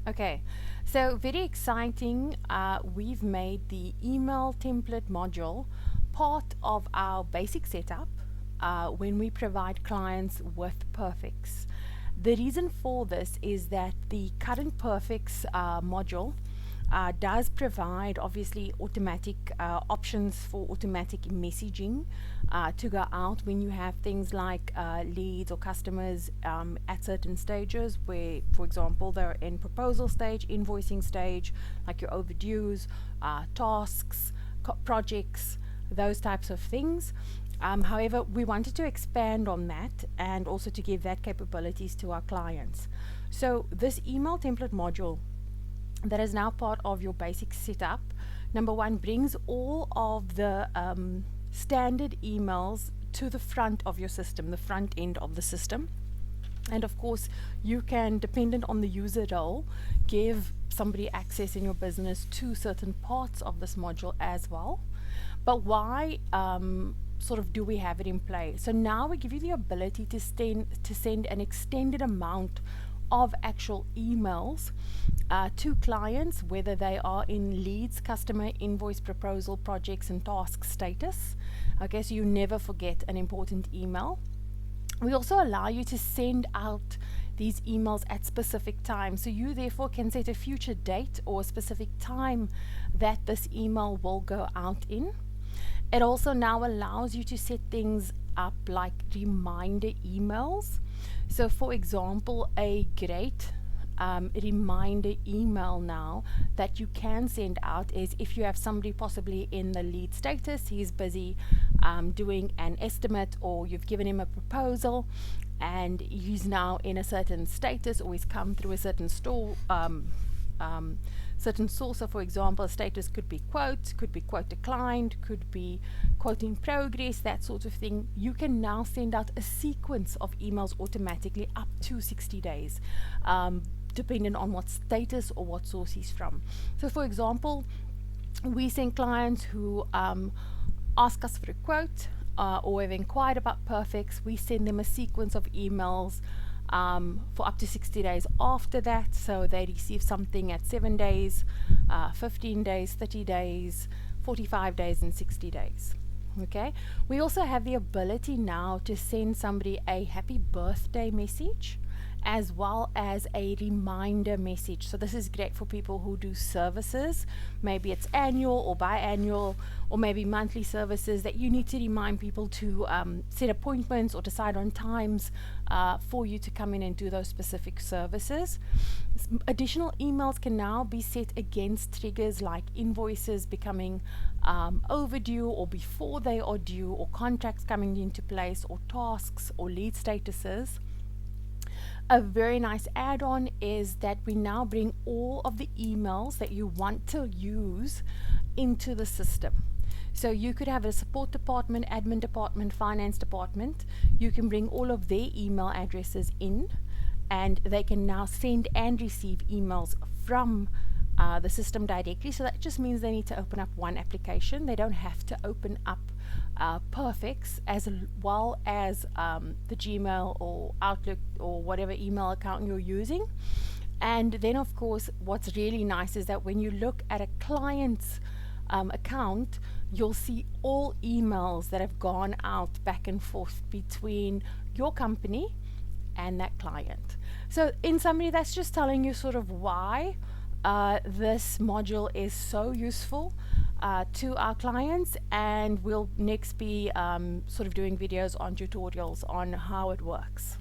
Okay, so very exciting. We've made the email template module part of our basic setup when we provide clients with Perfex. The reason for this is that the current Perfex module does provide obviously automatic options for automatic messaging to go out when you have things like leads or customers at certain stages where, for example, they're in proposal stage, invoicing stage, like your overdues, tasks, projects, those types of things. However, we wanted to expand on that and also to give that capabilities to our clients. So this email template module that is now part of your basic setup, number one, brings all of the standard emails to the front of your system, the front end of the system. And of course, you can, dependent on the user role, give somebody access in your business to certain parts of this module as well. But why sort of do we have it in play? So now we give you the ability to send an extended amount of actual emails to clients, whether they are in leads, customer, invoice, proposal, projects, and task status. Okay, so you never forget an important email. We also allow you to send out these emails at specific times. So you therefore can set a future date or a specific time that this email will go out in. It also now allows you to set things up like reminder emails. So for example, a great reminder email now that you can send out is if you have somebody possibly in the lead status, he's busy doing an estimate, or you've given him a proposal and he's now in a certain status, or he's come through a certain certain source. So for example, a status could be quote declined, could be quote in progress, that sort of thing. You can now send out a sequence of emails automatically up to 60 days, depending on what status or what source he's from. So for example, we send clients who ask us for a quote or have inquired about Perfex. We send them a sequence of emails for up to 60 days after that. So they receive something at 7 days, 15 days, 30 days, 45 days, and 60 days. Okay, we also have the ability now to send somebody a happy birthday message as well as a reminder message. So this is great for people who do services. Maybe it's annual or biannual, or maybe monthly services that you need to remind people to set appointments or decide on times for you to come in and do those specific services. Additional emails can now be set against triggers like invoices becoming overdue or before they are due, or contracts coming into place, or tasks or lead statuses. A very nice add-on is that we now bring all of the emails that you want to use into the system. So you could have a support department, admin department, finance department. You can bring all of their email addresses in, and they can now send and receive emails from the system directly. So that just means they need to open up one application. They don't have to open up Perfex as well as the Gmail or Outlook or whatever email account you're using. And then of course, what's really nice is that when you look at a client's account, you'll see all emails that have gone out back and forth between your company and that client. So in summary, that's just telling you sort of why this module is so useful to our clients, and we'll next be sort of doing videos on tutorials on how it works.